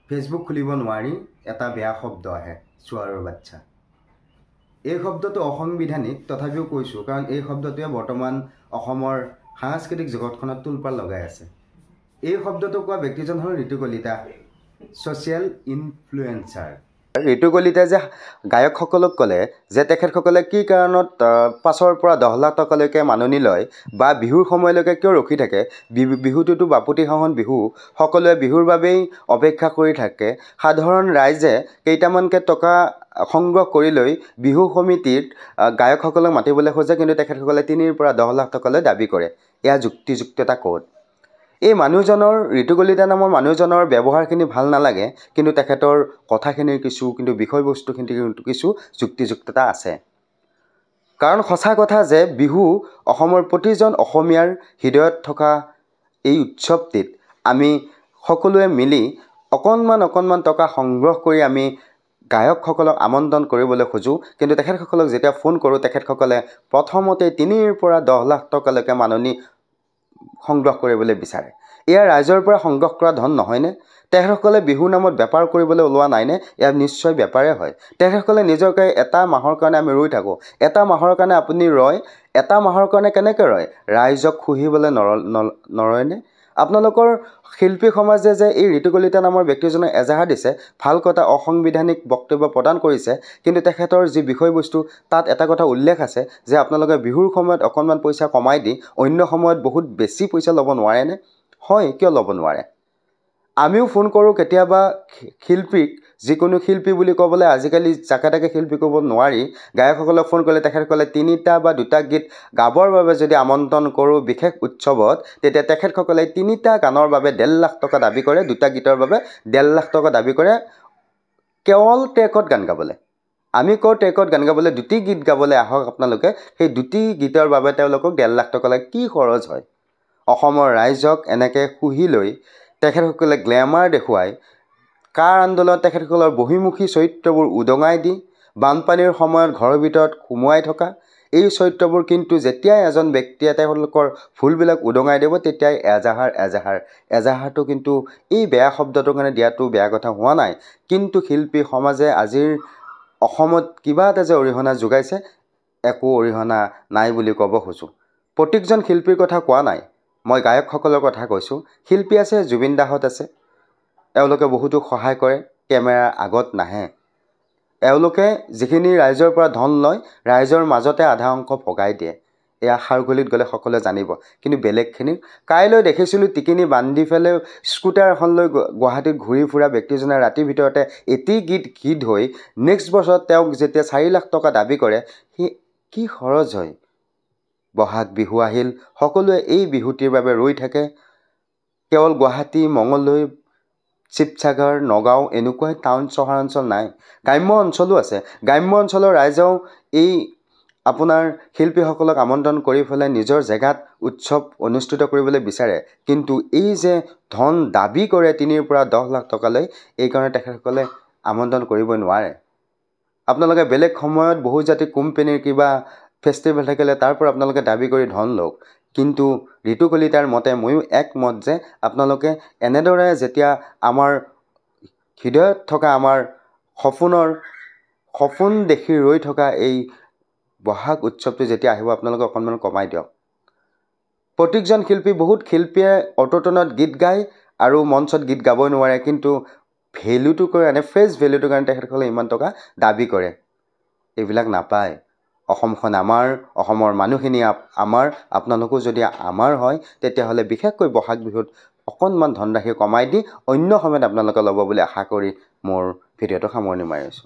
Facebook খুলিব নোৱাৰি এটা বেয়া শব্দ আহে চোৱাৰৰ বাচ্চা। এই শব্দটো অসাংবিধানিক, তথাপিও কৈছোঁ কাৰণ এই শব্দটোৱে বৰ্তমান অসমৰ সাংস্কৃতিক জগতখনত তোলপাৰ লগাই আছে। এই শব্দটো কোৱা ব্যক্তিজন হ'ল ঋতু কলিতা, ছ'চিয়েল ইনফ্লুৱেঞ্চাৰ। ঋতু কলিতাই যে গায়কসকলক ক'লে যে তেখেতসকলে কি কাৰণত 5ৰ পৰা 10 লাখ টকালৈকে মাননি লয় বা বিহুৰ সময়লৈকে কিয় ৰখি থাকে। বিহুটোতো বাপতিসাহোন বিহু, সকলোৱে বিহুৰ বাবেই অপেক্ষা কৰি থাকে। সাধাৰণ ৰাইজে কেইটামানকৈ টকা সংগ্ৰহ কৰি লৈ বিহু সমিতিত গায়কসকলক মাতিবলৈ খোজে, কিন্তু তেখেতসকলে 3ৰ পৰা 10 লাখ টকালৈ দাবী কৰে। এয়া যুক্তিযুক্ততা ক'ত? এই মানুহজনৰ, ঋতু কলিতা নামৰ মানুহজনৰ ব্যৱহাৰখিনি ভাল নালাগে, কিন্তু তেখেতৰ কথাখিনিৰ কিন্তু বিষয়বস্তুখিনিৰ কিছু যুক্তিযুক্ততা আছে। কাৰণ সঁচা কথা যে বিহু অসমৰ প্ৰতিজন অসমীয়াৰ হৃদয়ত থকা এই উৎসৱটিত আমি সকলোৱে মিলি অকণমান টকা সংগ্ৰহ কৰি আমি গায়কসকলক আমন্ত্ৰণ কৰিবলৈ খোজোঁ, কিন্তু তেখেতসকলক যেতিয়া ফোন কৰোঁ তেখেতসকলে প্ৰথমতে 3ৰ পৰা 10 লাখ টকালৈকে মাননি সংগ্ৰহ কৰিবলৈ বিচাৰে। এয়া ৰাইজৰ পৰা সংগ্ৰহ কৰা ধন নহয়নে? তেখেতসকলে বিহুৰ নামত বেপাৰ কৰিবলৈ ওলোৱা নাইনে? এয়া নিশ্চয় বেপাৰে হয়। তেখেতসকলে নিজকে এটা মাহৰ কাৰণে আমি ৰৈ থাকোঁ। এটা মাহৰ কাৰণে আপুনি ৰয়, এটা মাহৰ কাৰণে কেনেকৈ ৰয়? ৰাইজক শুহিবলৈ নৰয়নে? আপোনালোকৰ শিল্পী সমাজে যে এই ঋতু কলিতা নামৰ ব্যক্তিজনক এজাহাৰ দিছে, ভাল কথা, অসাংবিধানিক বক্তব্য প্ৰদান কৰিছে, কিন্তু তেখেতৰ যি বিষয়বস্তু তাত এটা কথা উল্লেখ আছে যে আপোনালোকে বিহুৰ সময়ত অকণমান পইচা কমাই দি অন্য সময়ত বহুত বেছি পইচা ল'ব নোৱাৰেনে? হয়, কিয় ল'ব নোৱাৰে? আমিও ফোন কৰোঁ কেতিয়াবা শিল্পীক, যিকোনো শিল্পী বুলি ক'বলৈ আজিকালি যাকে তাকে শিল্পী ক'ব নোৱাৰি। গায়কসকলক ফোন কৰিলে তেখেতসকলে 3টা বা 2টা গীত গাবৰ বাবে যদি আমন্ত্ৰণ কৰোঁ বিশেষ উৎসৱত, তেতিয়া তেখেতসকলে 3টা গানৰ বাবে 1.5 লাখ টকা দাবী কৰে, 2টা গীতৰ বাবে 1.5 লাখ টকা দাবী কৰে, কেৱল ট্ৰেকত গান গাবলৈ। আমি কওঁ ট্ৰেকত গান গাবলৈ, 2টি গীত গাবলৈ আহক আপোনালোকে, সেই 2টি গীতৰ বাবে তেওঁলোকক 1.5 লাখ টকা লাগে। কি খৰচ হয়? অসমৰ ৰাইজক এনেকৈ শুহি লৈ তেখেতসকলে গ্লেমাৰ দেখুৱাই কাৰ আন্দোলনত তেখেতসকলৰ বহিমুখী চৰিত্ৰবোৰ উদঙাই দি বানপানীৰ সময়ত ঘৰৰ ভিতৰত সোমোৱাই থকা এই চৰিত্ৰবোৰ, কিন্তু যেতিয়াই এজন ব্যক্তিয়ে তেওঁলোকৰ ভুলবিলাক উদঙাই দিব তেতিয়াই এজাহাৰটো কিন্তু এই বেয়া শব্দটোৰ কাৰণে দিয়াটো বেয়া কথা হোৱা নাই। কিন্তু শিল্পী সমাজে আজিৰ অসমত কিবা এটা যে অৰিহণা যোগাইছে, একো অৰিহণা নাই বুলি ক'ব খোজোঁ। প্ৰত্যেকজন শিল্পীৰ কথা কোৱা নাই, মই গায়কসকলৰ কথা কৈছোঁ। শিল্পী আছে, জুবিন দাহঁত আছে, এওঁলোকে বহুতো সহায় কৰে, কেমেৰাৰ আগত নাহে। এওঁলোকে যিখিনি ৰাইজৰ পৰা ধন লয়, ৰাইজৰ মাজতে আধা অংশ ভগাই দিয়ে। এয়া খাৰঘুলিত গ'লে সকলোৱে জানিব। কিন্তু বেলেগখিনি, কাইলৈ দেখিছিলোঁ টিকিনি বান্ধি পেলাই স্কুটাৰ এখন লৈ গুৱাহাটীত ঘূৰি ফুৰা ব্যক্তিজনে ৰাতিৰ ভিতৰতে এটি গীত হৈ নেক্সট বছৰত তেওঁক যেতিয়া 4 লাখ টকা দাবী কৰে, সি কি খৰচ হয়? বহাগ বিহু আহিল, সকলোৱে এই বিহুটিৰ বাবে ৰৈ থাকে। কেৱল গুৱাহাটী, মঙলদৈ, শিৱসাগৰ, নগাঁও এনেকুৱাই টাউন চহৰাঞ্চল নাই, গ্ৰাম্য অঞ্চলো আছে। গ্ৰাম্য অঞ্চলৰ ৰাইজেও এই আপোনাৰ শিল্পীসকলক আমন্ত্ৰণ কৰি পেলাই নিজৰ জেগাত উৎসৱ অনুষ্ঠিত কৰিবলৈ বিচাৰে, কিন্তু এই যে ধন দাবী কৰে 3ৰ পৰা 10 লাখ টকালৈ, এইকাৰণে তেখেতসকলে আমন্ত্ৰণ কৰিব নোৱাৰে। আপোনালোকে বেলেগ সময়ত বহুজাতিক কোম্পানীৰ কিবা ফেষ্টিভেল থাকিলে তাৰ পৰা আপোনালোকে দাবী কৰি ধন লওক, কিন্তু ঋতু কলিতাৰ মতে ময়ো একমত যে আপোনালোকে এনেদৰে যেতিয়া আমাৰ হৃদয়ত থকা আমাৰ সপোন দেখি ৰৈ থকা এই বহাগ উৎসৱটো যেতিয়া আহিব আপোনালোকে অকণমান কমাই দিয়ক। প্ৰত্যেকজন শিল্পী, বহুত শিল্পীয়ে অটোটনত গীত গায় আৰু মঞ্চত গীত গাবই নোৱাৰে, কিন্তু ভেলুটো কাৰণে, ফ্ৰেছ ভেলুটোৰ কাৰণে তেখেতসকলে ইমান টকা দাবী কৰে। এইবিলাক নাপায়। অসমখন আমাৰ, অসমৰ মানুহখিনি আমাৰ, আপোনালোকো যদি আমাৰ হয় তেতিয়াহ'লে বিশেষকৈ বহাগ বিহুত অকণমান ধনৰাশি কমাই দি অন্য সময়ত আপোনালোকে ল'ব বুলি আশা কৰি মোৰ ভিডিঅ'টো সামৰণি মাৰিছোঁ।